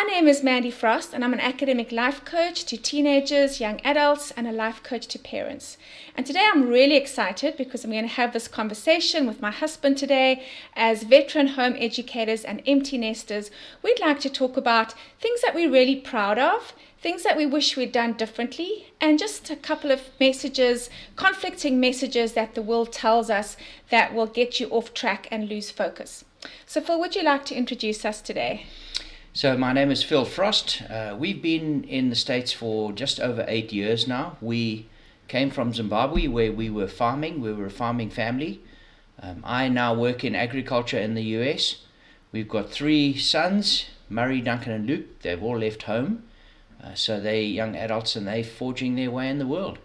My name is Mandy Frost, and I'm an academic life coach to teenagers, young adults, and a life coach to parents. And today I'm really excited because I'm going to have this conversation with my husband today. As veteran home educators and empty nesters, we'd like to talk about things that we're really proud of, things that we wish we'd done differently, and just a couple of messages, conflicting messages that the world tells us that will get you off track and lose focus. So Phil, would you like to introduce us today? So my name is Phil Frost. We've been in the States for just over 8 years now. We came from Zimbabwe where we were farming. We were a farming family. I now work in agriculture in the US. We've got 3 sons, Murray, Duncan and Luke. They've all left home. So they're young adults and they're forging their way in the world.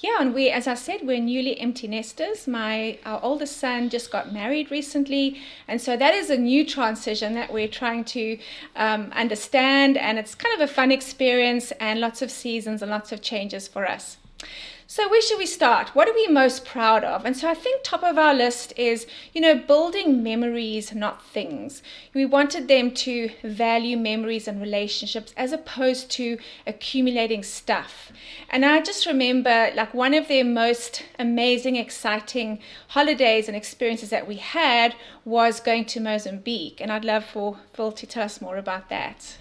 Yeah, and we, as I said, we're newly empty nesters. Our oldest son just got married recently, and so that is a new transition that we're trying to understand, and it's kind of a fun experience and lots of seasons and lots of changes for us. So where should we start? What are we most proud of? And so I think top of our list is, building memories, not things. We wanted them to value memories and relationships as opposed to accumulating stuff. And I just remember one of their most amazing, exciting holidays and experiences that we had was going to Mozambique. And I'd love for Phil to tell us more about that.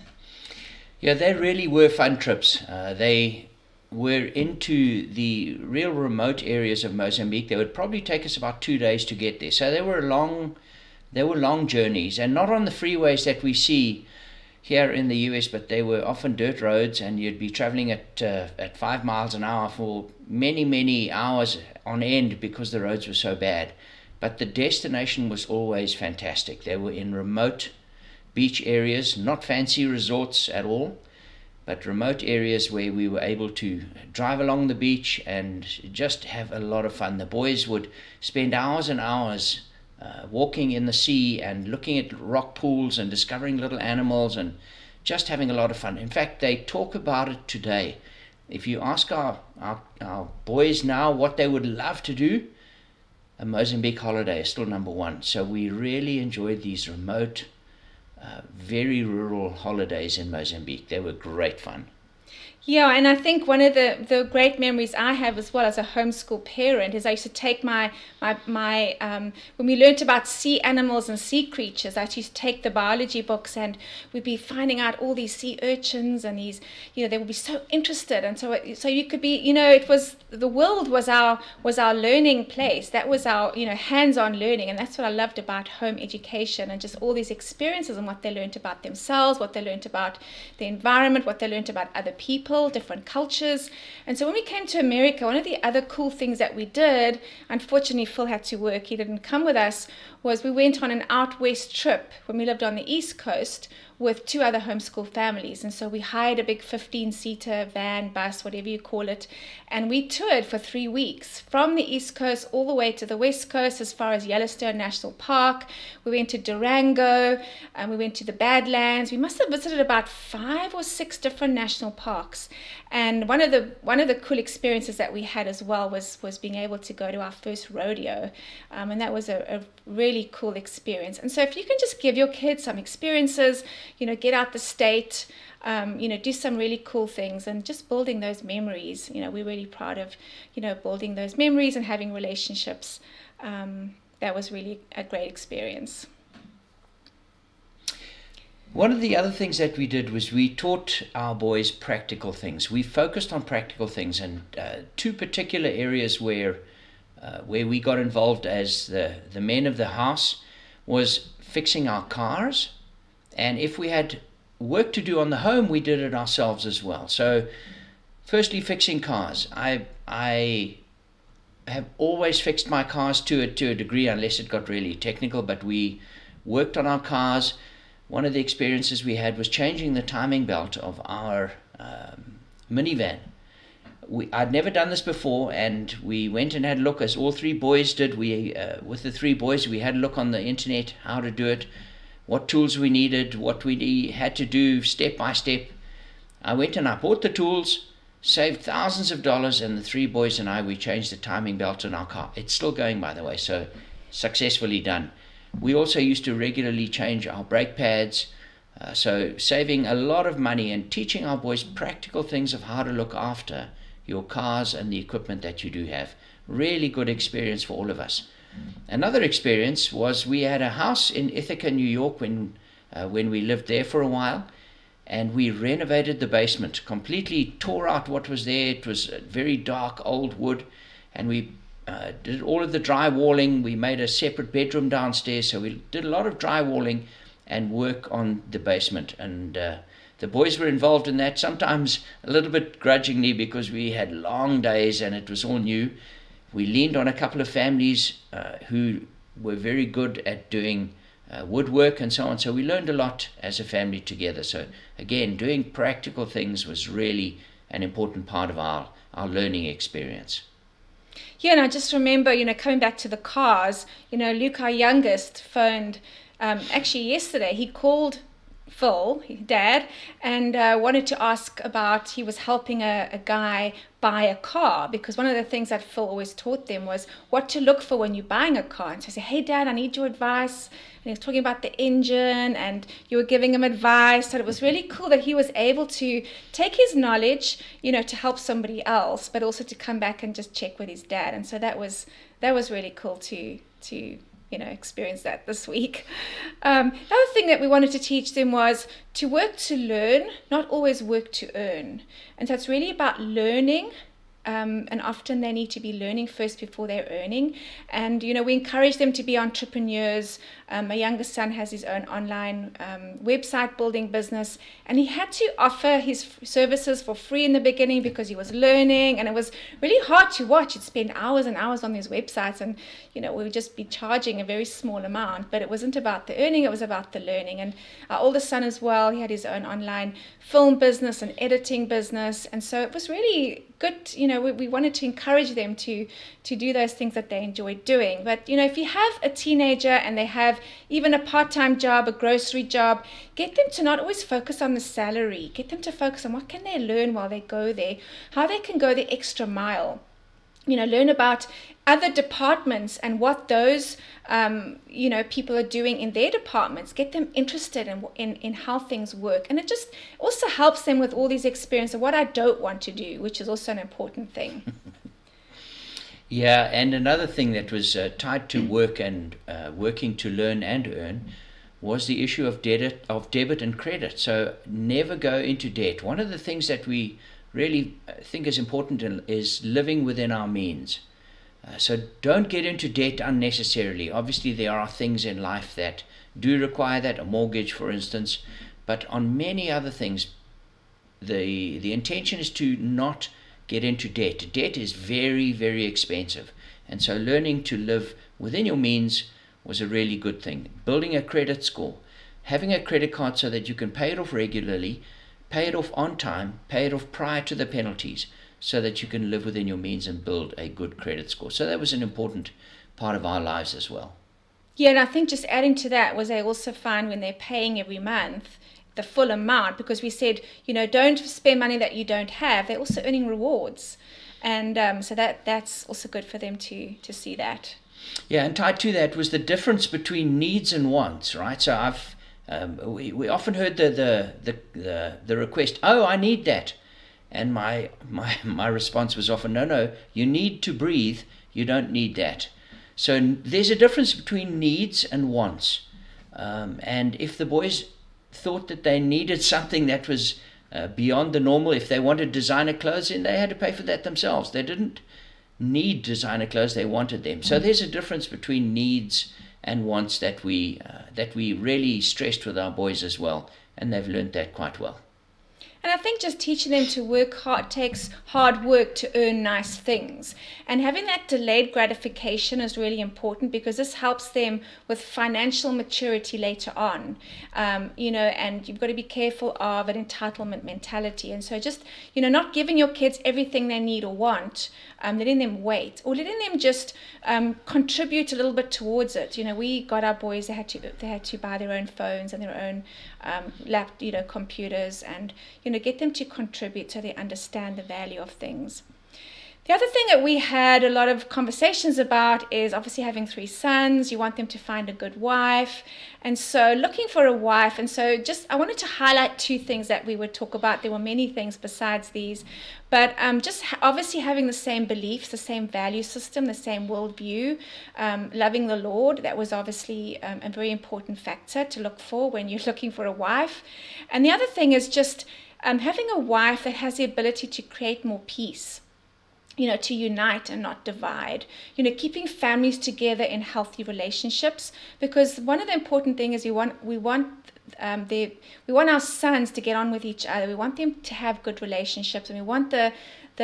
Yeah, they really were fun trips. We're into the real remote areas of Mozambique. They would probably take us about 2 days to get there. So they were long journeys, and not on the freeways that we see here in the US, but they were often dirt roads, and you'd be traveling at 5 miles an hour for many hours on end because the roads were so bad. But the destination was always fantastic. They were in remote beach areas, not fancy resorts at all, but remote areas where we were able to drive along the beach and just have a lot of fun. The boys would spend hours and hours walking in the sea and looking at rock pools and discovering little animals and just having a lot of fun. In fact, they talk about it today. If you ask our boys now what they would love to do, a Mozambique holiday is still number one. So we really enjoyed these remote, very rural holidays in Mozambique. They were great fun. Yeah, and I think one of the great memories I have as well as a homeschool parent is I used to take my when we learnt about sea animals and sea creatures, I used to take the biology books and we'd be finding out all these sea urchins and these, they would be so interested. And so you could be, it was, the world was our learning place. That was our, hands-on learning. And that's what I loved about home education and just all these experiences and what they learned about themselves, what they learned about the environment, what they learned about other people, different cultures. And so when we came to America, one of the other cool things that we did, unfortunately Phil had to work, he didn't come with us, was we went on an out west trip when we lived on the East Coast with 2 other homeschool families. And so we hired a big 15-seater van, bus, whatever you call it, and we toured for 3 weeks from the East Coast all the way to the West Coast as far as Yellowstone National Park. We went to Durango, and we went to the Badlands. We must have visited about 5 or 6 different national parks. And one of the cool experiences that we had as well was being able to go to our first rodeo, and that was a really cool experience. And so if you can just give your kids some experiences, get out the state, do some really cool things and just building those memories. We're really proud of, building those memories and having relationships. That was really a great experience. One of the other things that we did was we taught our boys practical things. We focused on practical things, and 2 particular areas where we got involved as the men of the house was fixing our cars. And if we had work to do on the home, we did it ourselves as well. So firstly, fixing cars. I have always fixed my cars to a degree, unless it got really technical, but we worked on our cars. One of the experiences we had was changing the timing belt of our minivan. I'd never done this before, and we went and had a look, as all 3 boys did. With the 3 boys, we had a look on the internet how to do it, what tools we needed, what we had to do step by step. I went and I bought the tools, saved thousands of dollars, and the 3 boys and I, we changed the timing belt in our car. It's still going, by the way, so successfully done. We also used to regularly change our brake pads, So saving a lot of money and teaching our boys practical things of how to look after your cars and the equipment that you do have. Really good experience for all of us. Another experience was we had a house in Ithaca, New York when we lived there for a while, and we renovated the basement, completely tore out what was there. It was very dark old wood, and we did all of the drywalling. We made a separate bedroom downstairs, so we did a lot of drywalling and work on the basement, and the boys were involved in that, sometimes a little bit grudgingly because we had long days and it was all new. We leaned on a couple of families who were very good at doing woodwork and so on, so we learned a lot as a family together. So again, doing practical things was really an important part of our learning experience. Yeah, and I just remember, coming back to the cars, Luke, our youngest, phoned actually yesterday. He called Phil, dad, and wanted to ask about, he was helping a guy buy a car, because one of the things that Phil always taught them was what to look for when you're buying a car. And so I said, hey dad, I need your advice. And he was talking about the engine, and you were giving him advice. So it was really cool that he was able to take his knowledge, to help somebody else, but also to come back and just check with his dad. And so that was really cool to experience that this week. The other thing that we wanted to teach them was to work to learn, not always work to earn. And so it's really about learning. And often they need to be learning first before they're earning. And, we encourage them to be entrepreneurs. My youngest son has his own online website building business, and he had to offer his services for free in the beginning because he was learning, and it was really hard to watch. He'd spend hours and hours on these websites, and, we would just be charging a very small amount, but it wasn't about the earning, it was about the learning. And our oldest son as well, he had his own online film business and editing business, and so it was really good. We wanted to encourage them to do those things that they enjoyed doing. But if you have a teenager and they have even a part-time job, a grocery job, get them to not always focus on the salary. Get them to focus on what can they learn while they go there, how they can go the extra mile. Learn about other departments and what those people are doing in their departments. Get them interested in how things work. And it just also helps them with all these experiences of what I don't want to do, which is also an important thing. Yeah, and another thing that was tied to work and working to learn and earn was the issue of debit and credit. So never go into debt. One of the things that we really think is important is living within our means. So don't get into debt unnecessarily. Obviously, there are things in life that do require that, a mortgage, for instance. But on many other things, the intention is to not get into debt. Debt is very, very expensive. And so learning to live within your means was a really good thing. Building a credit score, having a credit card so that you can pay it off regularly, pay it off on time, pay it off prior to the penalties, so that you can live within your means and build a good credit score. So that was an important part of our lives as well. Yeah, and I think just adding to that was they also find when they're paying every month the full amount, because we said, don't spend money that you don't have. They're also earning rewards. And so that's also good for them to see that. Yeah, and tied to that was the difference between needs and wants, right? So we often heard the request, oh, I need that. And my response was often, no, you need to breathe, you don't need that. So there's a difference between needs and wants. And if the boys thought that they needed something that was beyond the normal, if they wanted designer clothes, then they had to pay for that themselves. They didn't need designer clothes, they wanted them. So there's a difference between needs and wants that we really stressed with our boys as well, and they've learned that quite well. And I think just teaching them to work hard takes hard work to earn nice things. And having that delayed gratification is really important, because this helps them with financial maturity later on. And you've got to be careful of an entitlement mentality. And so just, not giving your kids everything they need or want, letting them wait, or letting them just contribute a little bit towards it. We got our boys, they had to buy their own phones and their own computers, and get them to contribute so they understand the value of things. The other thing that we had a lot of conversations about is obviously having 3 sons. You want them to find a good wife. And so looking for a wife. And so I wanted to highlight 2 things that we would talk about. There were many things besides these. But obviously having the same beliefs, the same value system, the same worldview, loving the Lord. That was obviously a very important factor to look for when you're looking for a wife. And the other thing is just having a wife that has the ability to create more peace. To unite and not divide, keeping families together in healthy relationships, because one of the important things is we want our sons to get on with each other. We want them to have good relationships, and we want the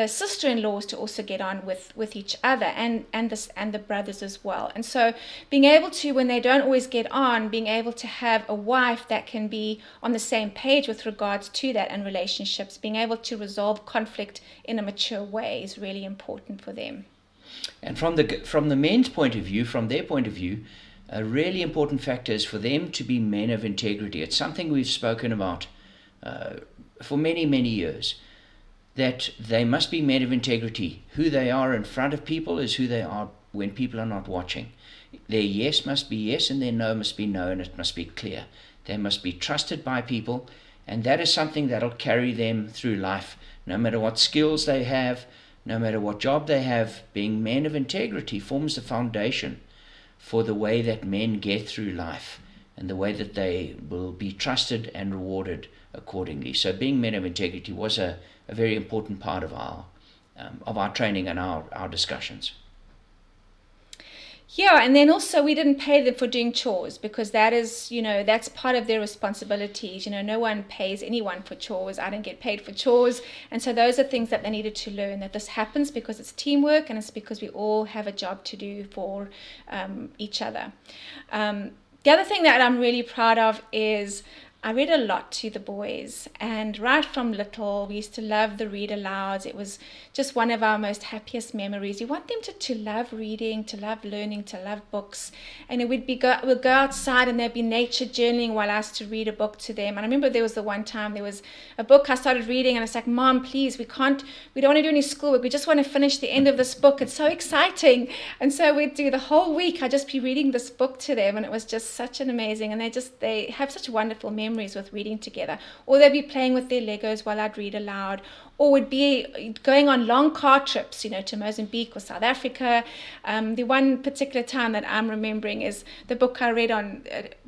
sister-in-laws to also get on with each other, and the brothers as well. And so being able to, when they don't always get on, being able to have a wife that can be on the same page with regards to that and relationships, being able to resolve conflict in a mature way is really important for them. And from the men's point of view, from their point of view, a really important factor is for them to be men of integrity. It's something we've spoken about for many, many years, that they must be men of integrity. Who they are in front of people is who they are when people are not watching. Their yes must be yes, and their no must be no, and it must be clear. They must be trusted by people, and that is something that'll carry them through life, no matter what skills they have, no matter what job they have. Being men of integrity forms the foundation for the way that men get through life, and the way that they will be trusted and rewarded accordingly. So being men of integrity was a very important part of our training and our discussions. Yeah, and then also we didn't pay them for doing chores, because that is, that's part of their responsibilities. No one pays anyone for chores. I didn't get paid for chores. And so those are things that they needed to learn, that this happens because it's teamwork, and it's because we all have a job to do for each other. The other thing that I'm really proud of is I read a lot to the boys, and right from little, we used to love the read alouds. It was just one of our most happiest memories. You want them to love reading, to love learning, to love books. And we'd go outside, and there'd be nature journaling while I used to read a book to them. And I remember there was the one time there was a book I started reading, and I was like, Mom, please, we don't want to do any schoolwork. We just want to finish the end of this book. It's so exciting. And so we'd do the whole week. I'd just be reading this book to them, and it was just such an amazing, and they have such wonderful memories with reading together. Or they'd be playing with their Legos while I'd read aloud, or would be going on long car trips, to Mozambique or South Africa. The one particular time that I'm remembering is the book I read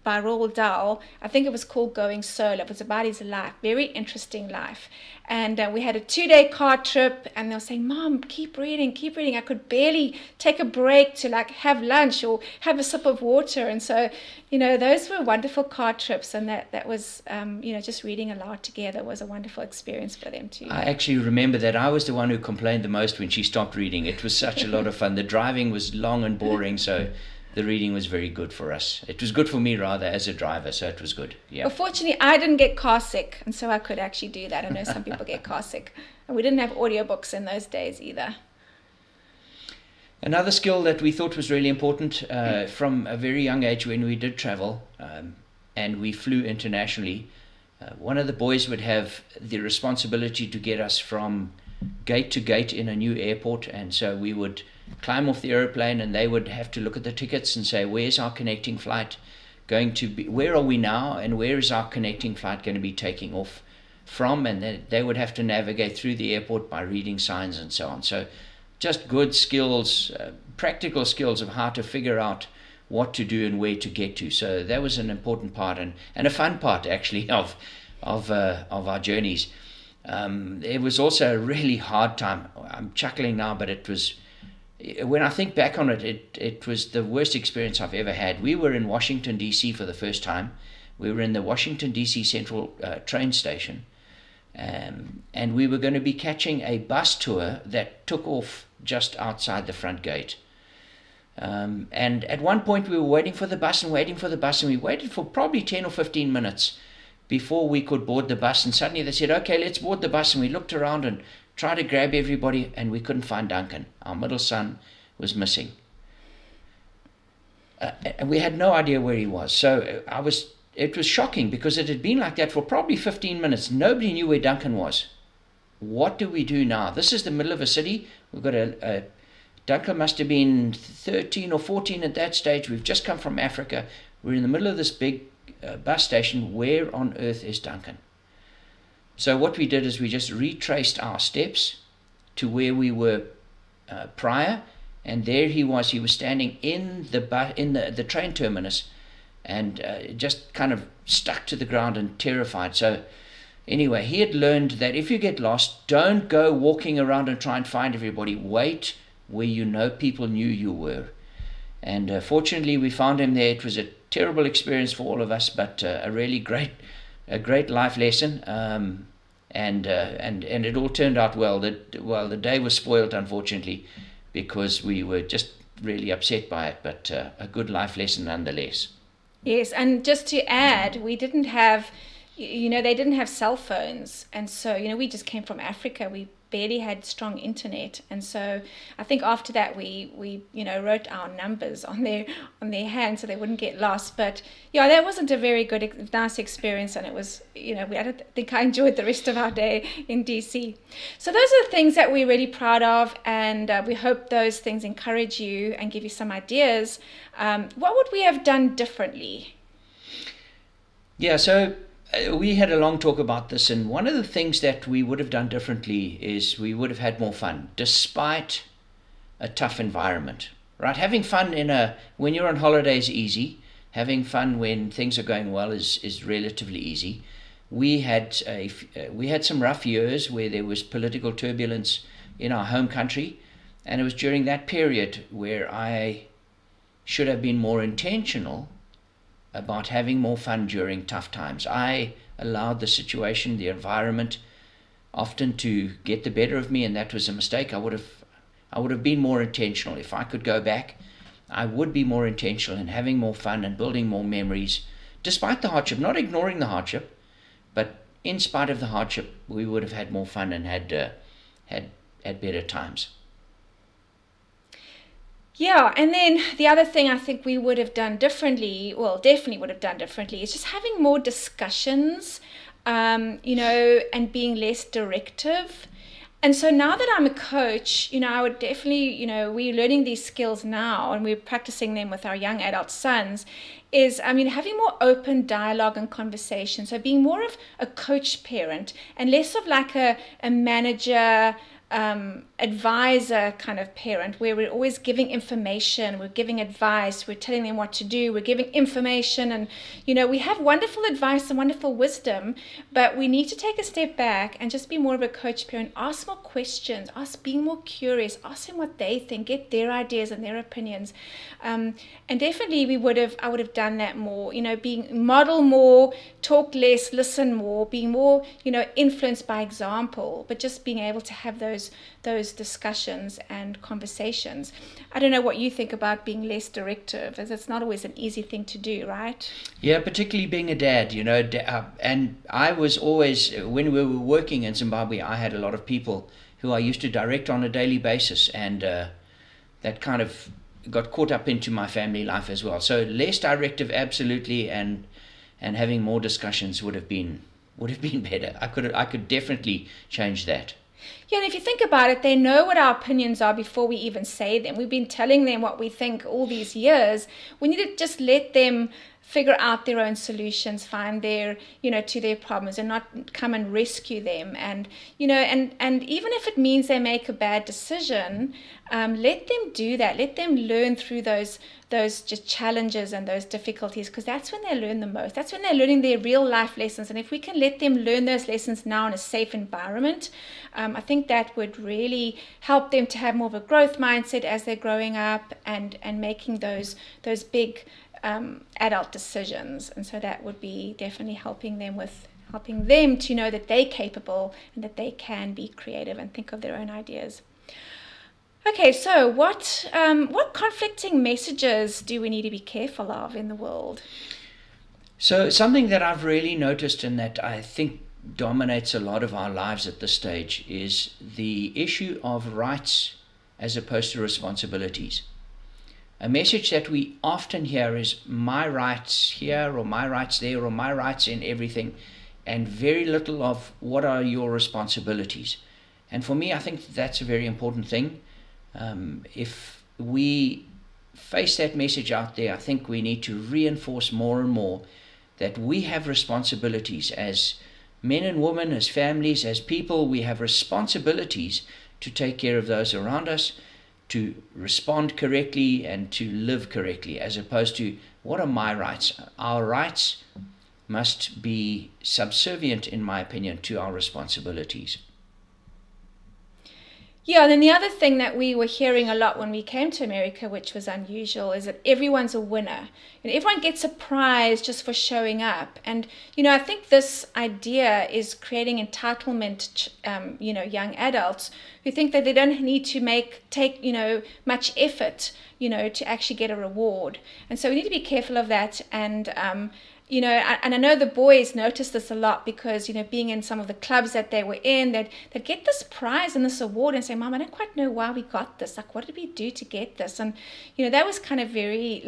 by Roald Dahl. I think it was called Going Solo. It was about his life, very interesting life. And we had a 2-day car trip, and they were saying, Mom, keep reading. I could barely take a break to have lunch or have a sip of water. And so, those were wonderful car trips, and that was, just reading aloud together was a wonderful experience for them too. I actually remember that I was the one who complained the most when she stopped reading. It was such a lot of fun. The driving was long and boring, so the reading was very good for us. It was good for me, rather, as a driver, so it was good. Yeah. Well, fortunately, I didn't get car sick, and so I could actually do that. I know some people get car sick. And we didn't have audiobooks in those days either. Another skill that we thought was really important from a very young age when we did travel and we flew internationally, one of the boys would have the responsibility to get us from gate to gate in a new airport. And so we would climb off the aeroplane, and they would have to look at the tickets and say, where's our connecting flight going to be? Where are we now, and where is our connecting flight going to be taking off from? And then they would have to navigate through the airport by reading signs and so on. So just good skills, practical skills of how to figure out what to do and where to get to. So that was an important part and a fun part, actually, of our journeys. It was also a really hard time. I'm chuckling now, but it was, when I think back on it, it was the worst experience I've ever had. We were in Washington, D.C. for the first time. We were in the Washington, D.C. Central train station. And we were going to be catching a bus tour that took off just outside the front gate. And at one point we were waiting for the bus, and we waited for probably 10 or 15 minutes before we could board the bus. And suddenly they said, okay, let's board the bus. And we looked around and tried to grab everybody, and we couldn't find Duncan. Our middle son was missing. And we had no idea where he was. So it was shocking, because it had been like that for probably 15 minutes. Nobody knew where Duncan was. what do we do now? This is the middle of a city. We've got Duncan must have been 13 or 14 at that stage. We've just come from Africa. We're in the middle of this big bus station. Where on earth is Duncan? So what we did is we just retraced our steps to where we were prior, and there he was. He was standing in the train terminus, and just kind of stuck to the ground and terrified. So anyway, he had learned that if you get lost, don't go walking around and try and find everybody. Wait where you know people knew you were. And fortunately, we found him there. It was a terrible experience for all of us, but a really great life lesson. And it all turned out well. The day was spoiled, unfortunately, because we were just really upset by it, but a good life lesson nonetheless. Yes, and just to add, we didn't have, they didn't have cell phones. And so, we just came from Africa. We barely had strong internet. And so I think after that, we wrote our numbers on their hands so they wouldn't get lost. But yeah, that wasn't a very nice experience. And it was, I don't think I enjoyed the rest of our day in DC. So those are the things that we're really proud of. And we hope those things encourage you and give you some ideas. What would we have done differently? Yeah, so we had a long talk about this, and one of the things that we would have done differently is we would have had more fun, despite a tough environment, right? Having fun when you're on holiday is easy. Having fun when things are going well is relatively easy. We had some rough years where there was political turbulence in our home country, and it was during that period where I should have been more intentional about having more fun during tough times. I allowed the situation, the environment, often to get the better of me, and that was a mistake. I would have been more intentional. If I could go back, I would be more intentional in having more fun and building more memories, despite the hardship, not ignoring the hardship, but in spite of the hardship, we would have had more fun and had better times. Yeah, and then the other thing I think we would have done differently, definitely would have done differently, is just having more discussions, and being less directive. And so now that I'm a coach, I would definitely, we're learning these skills now and we're practicing them with our young adult sons, is, having more open dialogue and conversation. So being more of a coach parent and less of like a manager, advisor kind of parent, where we're always giving information, we're giving advice, we're telling them what to do, we're giving information, and we have wonderful advice and wonderful wisdom, but we need to take a step back and just be more of a coach parent, ask more questions, being more curious, ask them what they think, get their ideas and their opinions, and definitely I would have done that more, model more, talk less, listen more, being more influenced by example, but just being able to have those discussions and conversations. I don't know what you think about being less directive, as it's not always an easy thing to do, right? Yeah, particularly being a dad, and I was always, when we were working in Zimbabwe, I had a lot of people who I used to direct on a daily basis, and that kind of got caught up into my family life as well. So less directive, absolutely, and having more discussions would have been better. I could definitely change that. Yeah, and if you think about it, they know what our opinions are before we even say them. We've been telling them what we think all these years. We need to just let them figure out their own solutions, find their, to their problems, and not come and rescue them. And, and even if it means they make a bad decision, let them do that. Let them learn through those just challenges and those difficulties, because that's when they learn the most. That's when they're learning their real life lessons. And if we can let them learn those lessons now in a safe environment, I think that would really help them to have more of a growth mindset as they're growing up and making those big adult decisions. And so that would be definitely helping them to know that they're capable and that they can be creative and think of their own ideas. Okay, so what conflicting messages do we need to be careful of in the world? So something that I've really noticed and that I think dominates a lot of our lives at this stage is the issue of rights as opposed to responsibilities. A message that we often hear is my rights here or my rights there or my rights in everything, and very little of what are your responsibilities. And for me, I think that's a very important thing. If we face that message out there, I think we need to reinforce more and more that we have responsibilities as men and women, as families, as people. We have responsibilities to take care of those around us, to respond correctly and to live correctly, as opposed to, what are my rights? Our rights must be subservient, in my opinion, to our responsibilities. Yeah, and then the other thing that we were hearing a lot when we came to America, which was unusual, is that everyone's a winner. And everyone gets a prize just for showing up. And, I think this idea is creating entitlement, young adults who think that they don't need to take much effort, to actually get a reward. And so we need to be careful of that. And, and I know the boys noticed this a lot because, being in some of the clubs that they were in, they'd get this prize and this award and say, Mom, I don't quite know why we got this. Like, what did we do to get this? And, that was kind of very,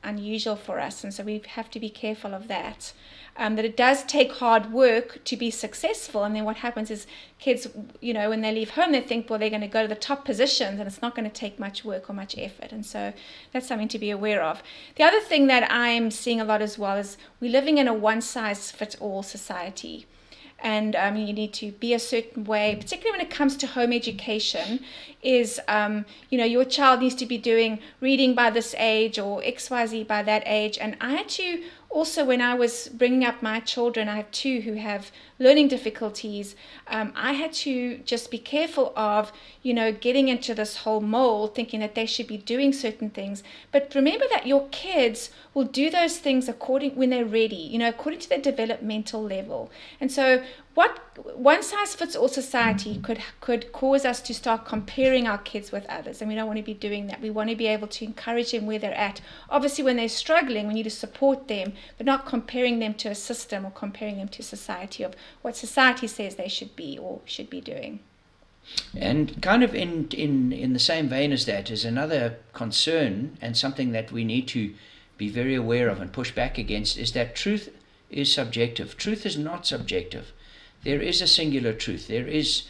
unusual for us. And so we have to be careful of that. That it does take hard work to be successful. And then what happens is kids, when they leave home, they think, well, they're going to go to the top positions and it's not going to take much work or much effort. And so that's something to be aware of. The other thing that I'm seeing a lot as well is we're living in a one-size-fits-all society. And you need to be a certain way, particularly when it comes to home education, is, your child needs to be doing reading by this age or XYZ by that age. And I had to also, when I was bringing up my children, I have two who have learning difficulties. I had to just be careful of, getting into this whole mold, thinking that they should be doing certain things. But remember that your kids will do those things when they're ready, according to their developmental level. And so what one-size-fits-all society could cause us to start comparing our kids with others, and we don't want to be doing that. We want to be able to encourage them where they're at. Obviously, when they're struggling, we need to support them, but not comparing them to a system or comparing them to society of what society says they should be or should be doing. And kind of in the same vein as that is another concern, and something that we need to be very aware of and push back against, is that truth is subjective. Truth is not subjective. There is a singular truth. There is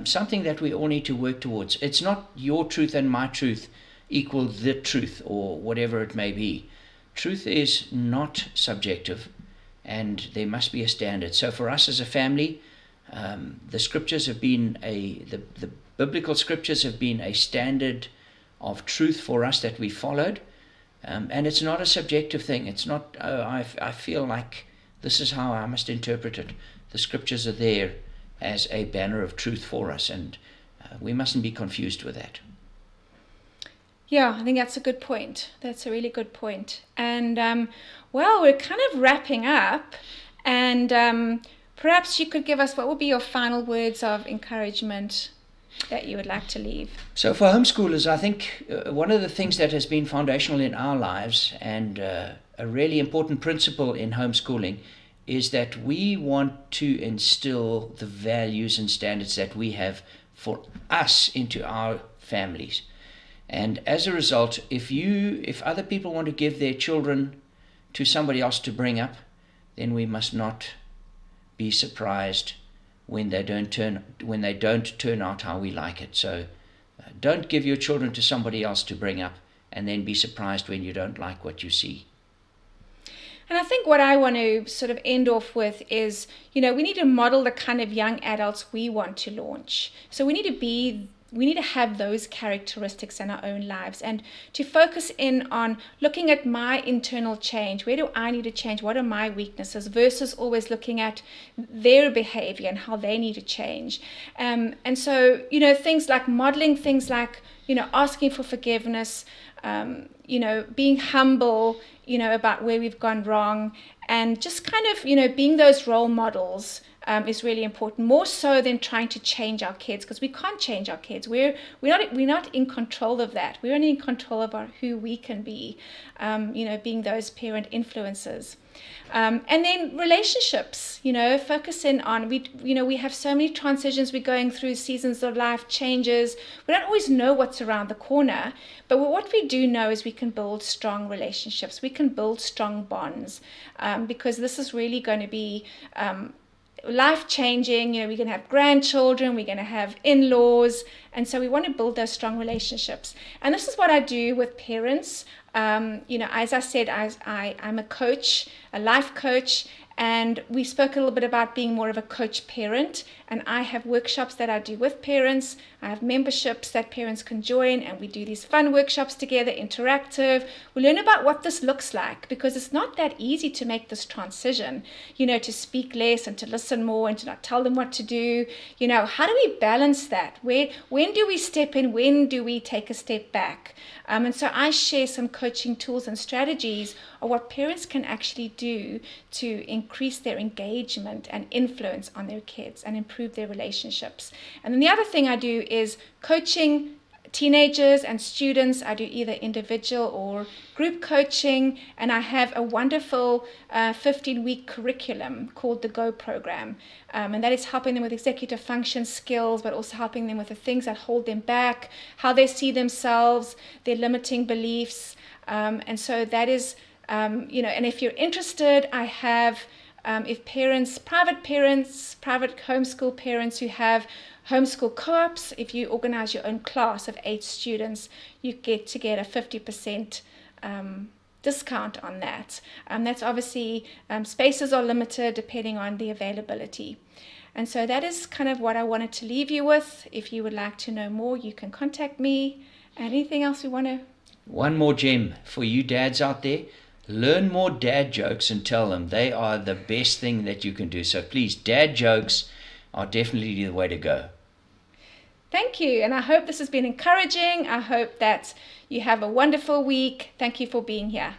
something that we all need to work towards. It's not your truth and my truth equal the truth or whatever it may be. Truth is not subjective, and there must be a standard. So for us as a family, the scriptures have been the biblical scriptures have been a standard of truth for us that we followed. And it's not a subjective thing. It's not, I feel like this is how I must interpret it. The scriptures are there as a banner of truth for us, and we mustn't be confused with that. Yeah, I think that's a good point. That's a really good point. And, we're kind of wrapping up, and perhaps you could give us, what would be your final words of encouragement that you would like to leave? So for homeschoolers, I think one of the things that has been foundational in our lives, and a really important principle in homeschooling, is that we want to instill the values and standards that we have for us into our families. And as a result, if other people want to give their children to somebody else to bring up, then we must not be surprised when they don't turn out how we like it. So don't give your children to somebody else to bring up and then be surprised when you don't like what you see. And I think what I want to sort of end off with is, we need to model the kind of young adults we want to launch. So we need to have those characteristics in our own lives, and to focus in on looking at my internal change. Where do I need to change? What are my weaknesses? Versus always looking at their behavior and how they need to change. And so, things like modeling things like, asking for forgiveness, being humble, about where we've gone wrong, and just kind of, being those role models is really important, more so than trying to change our kids, because we can't change our kids. We're not in control of that. We're only in control of who we can be, being those parent influencers. And then relationships, focus in on, we have so many transitions, we're going through seasons of life, changes. We don't always know what's around the corner, but what we do know is we can build strong relationships. We can build strong bonds, because this is really going to be life-changing. We're going to have grandchildren, we're going to have in-laws, and so we want to build those strong relationships. And this is what I do with parents. As I said, I'm a coach, a life coach, and we spoke a little bit about being more of a coach parent, and I have workshops that I do with parents. I have memberships that parents can join, and we do these fun workshops together, interactive. We learn about what this looks like, because it's not that easy to make this transition, to speak less and to listen more and to not tell them what to do. How do we balance that? When do we step in? When do we take a step back? And so I share some coaching tools and strategies of what parents can actually do to increase their engagement and influence on their kids and improve their relationships. And then the other thing I do is coaching teenagers and students. I do either individual or group coaching, and I have a wonderful 15-week curriculum called the GO program, and that is helping them with executive function skills, but also helping them with the things that hold them back, how they see themselves, their limiting beliefs, and so that is, and if you're interested, I have if private homeschool parents who have homeschool co-ops, if you organize your own class of 8 students, you get a 50% discount on that. That's obviously, spaces are limited depending on the availability. And so that is kind of what I wanted to leave you with. If you would like to know more, you can contact me. Anything else we want to? One more gem for you dads out there. Learn more dad jokes and tell them. They are the best thing that you can do. So please, dad jokes are definitely the way to go. Thank you. And I hope this has been encouraging. I hope that you have a wonderful week. Thank you for being here.